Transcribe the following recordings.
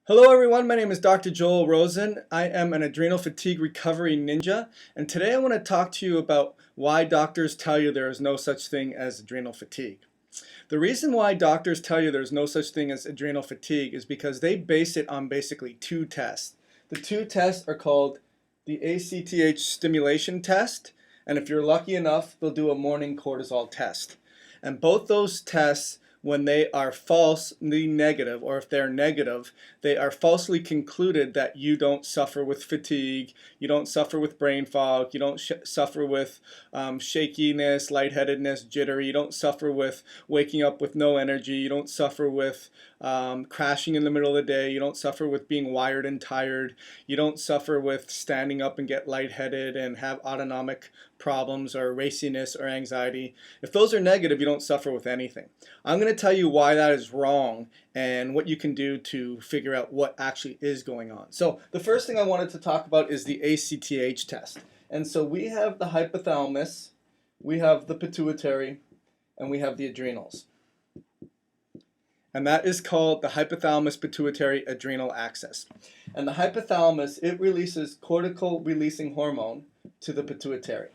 Hello everyone, my name is Dr. Joel Rosen. I am an adrenal fatigue recovery ninja, and today I want to talk to you about why doctors tell you there is no such thing as adrenal fatigue. The reason why doctors tell you there's no such thing as adrenal fatigue is because they base it on basically two tests. The two tests are called the ACTH stimulation test, and if you're lucky enough, they'll do a morning cortisol test. And both those tests, when they are falsely negative, or if they're negative, they are falsely concluded that you don't suffer with fatigue, you don't suffer with brain fog, you don't suffer with shakiness, lightheadedness, jittery, you don't suffer with waking up with no energy, you don't suffer with crashing in the middle of the day, you don't suffer with being wired and tired, you don't suffer with standing up and get lightheaded and have autonomic problems or raciness or anxiety. If those are negative, you don't suffer with anything. I'm going to tell you why that is wrong and what you can do to figure out what actually is going on. So the first thing I wanted to talk about is the ACTH test. And so we have the hypothalamus, we have the pituitary, and we have the adrenals. And that is called the hypothalamus pituitary adrenal axis. And the hypothalamus, it releases cortical releasing hormone to the pituitary.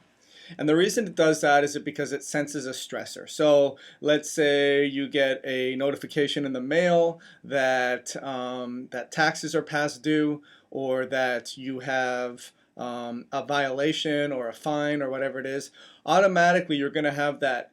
And the reason it does that is because it senses a stressor. So let's say you get a notification in the mail that that taxes are past due, or that you have a violation or a fine or whatever it is. Automatically you're going to have that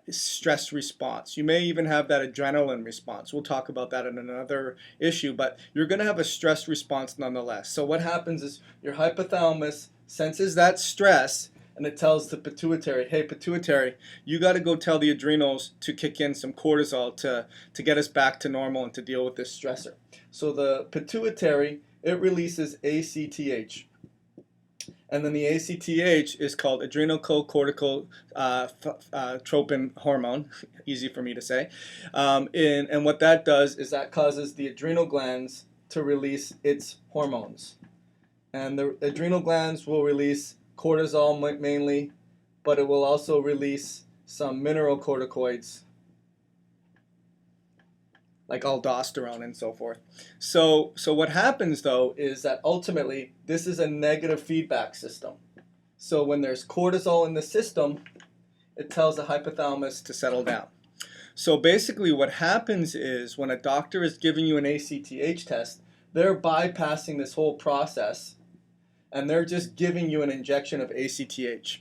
stress response. You may even have that adrenaline response. We'll talk about that in another issue, but you're going to have a stress response nonetheless. So what happens is your hypothalamus senses that stress, and it tells the pituitary, hey pituitary, you got to go tell the adrenals to kick in some cortisol to get us back to normal and to deal with this stressor. So the pituitary, it releases ACTH. And then the ACTH is called adrenal-cortical tropin hormone, easy for me to say. And what that does is that causes the adrenal glands to release its hormones. And the adrenal glands will release cortisol mainly, but it will also release some mineralocorticoids like aldosterone and so forth. So what happens though is that ultimately this is a negative feedback system. So when there's cortisol in the system, it tells the hypothalamus to settle down. So basically what happens is when a doctor is giving you an ACTH test, they're bypassing this whole process and they're just giving you an injection of ACTH.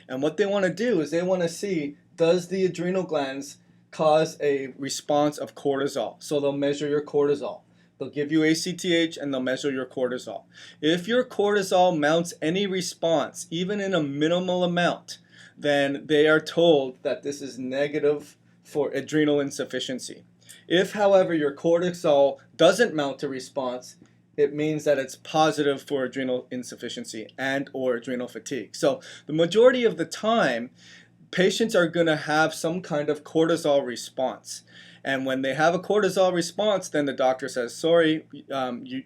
And what they want to do is they want to see, does the adrenal glands cause a response of cortisol? So they'll measure your cortisol. They'll give you ACTH and they'll measure your cortisol. If your cortisol mounts any response, even in a minimal amount, then they are told that this is negative for adrenal insufficiency. If, however, your cortisol doesn't mount a response, it means that it's positive for adrenal insufficiency and or adrenal fatigue. So the majority of the time, patients are going to have some kind of cortisol response. And when they have a cortisol response, then the doctor says, sorry,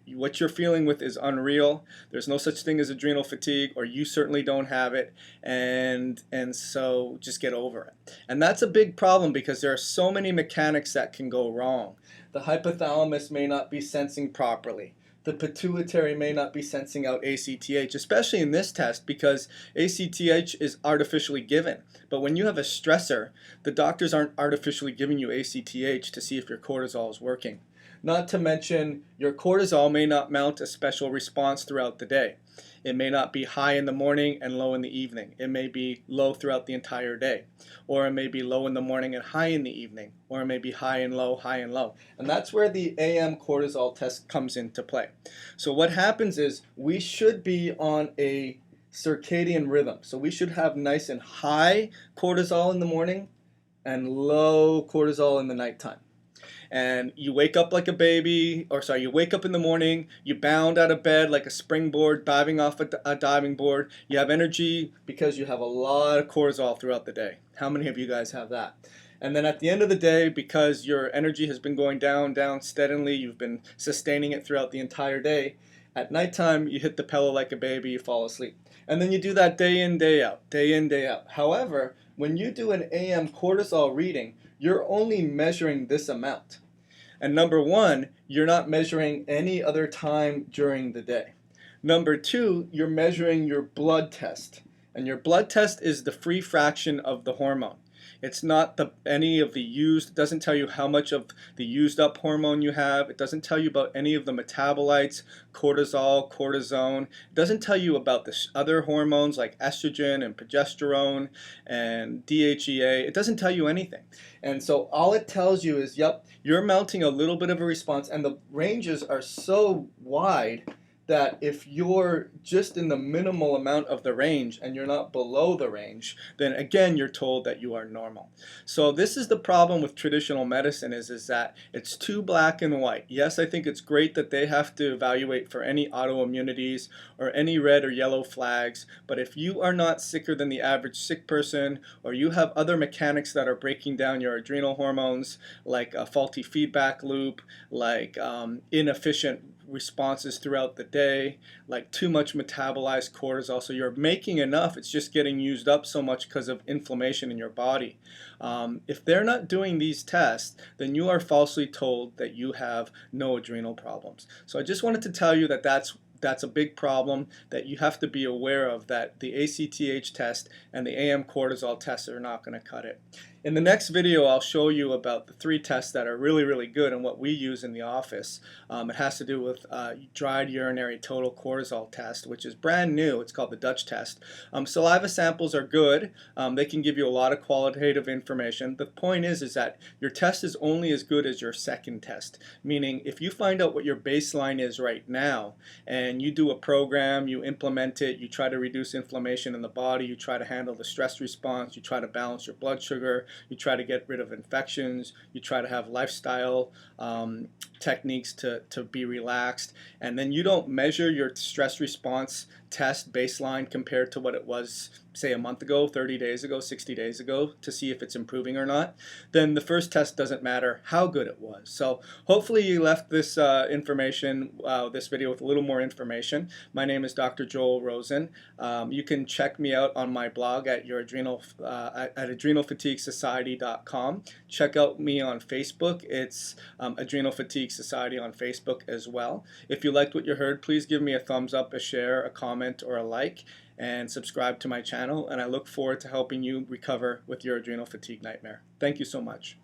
what you're feeling with is unreal. There's no such thing as adrenal fatigue, or you certainly don't have it. And so just get over it. And that's a big problem because there are so many mechanics that can go wrong. The hypothalamus may not be sensing properly. The pituitary may not be sensing out ACTH, especially in this test because ACTH is artificially given. But when you have a stressor, the doctors aren't artificially giving you ACTH to see if your cortisol is working. Not to mention, your cortisol may not mount a special response throughout the day. It may not be high in the morning and low in the evening. It may be low throughout the entire day. Or it may be low in the morning and high in the evening. Or it may be high and low, high and low. And that's where the AM cortisol test comes into play. So what happens is we should be on a circadian rhythm. So we should have nice and high cortisol in the morning and low cortisol in the nighttime. And you wake up like a baby, you wake up in the morning, you bound out of bed like a springboard diving off a diving board. You have energy because you have a lot of cortisol throughout the day. How many of you guys have that? And then at the end of the day, because your energy has been going down steadily, you've been sustaining it throughout the entire day, at nighttime you hit the pillow like a baby, you fall asleep. And then you do that day in, day out, day in, day out. However, when you do an AM cortisol reading, you're only measuring this amount. And number one, you're not measuring any other time during the day. Number two, you're measuring your blood test. And your blood test is the free fraction of the hormone. It's not any of the used, it doesn't tell you how much of the used up hormone you have. It doesn't tell you about any of the metabolites, cortisol, cortisone. It doesn't tell you about the other hormones like estrogen and progesterone and DHEA. It doesn't tell you anything. And so all it tells you is, yep, you're mounting a little bit of a response, and the ranges are so wide that if you're just in the minimal amount of the range and you're not below the range, then again you're told that you are normal. So this is the problem with traditional medicine is that it's too black and white. Yes, I think it's great that they have to evaluate for any autoimmunities or any red or yellow flags, but if you are not sicker than the average sick person, or you have other mechanics that are breaking down your adrenal hormones, like a faulty feedback loop, like inefficient responses throughout the day, like too much metabolized cortisol, so you're making enough, it's just getting used up so much because of inflammation in your body. If they're not doing these tests, then you are falsely told that you have no adrenal problems. So I just wanted to tell you that that's a big problem that you have to be aware of, that the ACTH test and the AM cortisol tests are not going to cut it. In the next video, I'll show you about the 3 tests that are really, really good and what we use in the office. It has to do with dried urinary total cortisol test, which is brand new. It's called the Dutch test. Saliva samples are good. They can give you a lot of qualitative information. The point is that your test is only as good as your second test, meaning if you find out what your baseline is right now and you do a program, you implement it, you try to reduce inflammation in the body, you try to handle the stress response, you try to balance your blood sugar, you try to get rid of infections, you try to have lifestyle techniques to be relaxed, and then you don't measure your stress response test baseline compared to what it was, say, a month ago, 30 days ago, 60 days ago, to see if it's improving or not, then the first test doesn't matter how good it was. So hopefully you left this this video with a little more information. My name is Dr. Joel Rosen. You can check me out on my blog at adrenalfatiguesociety.com. Check out me on Facebook. It's Adrenal Fatigue Society on Facebook as well. If you liked what you heard, please give me a thumbs up, a share, a comment, or a like, and subscribe to my channel, and I look forward to helping you recover with your adrenal fatigue nightmare. Thank you so much.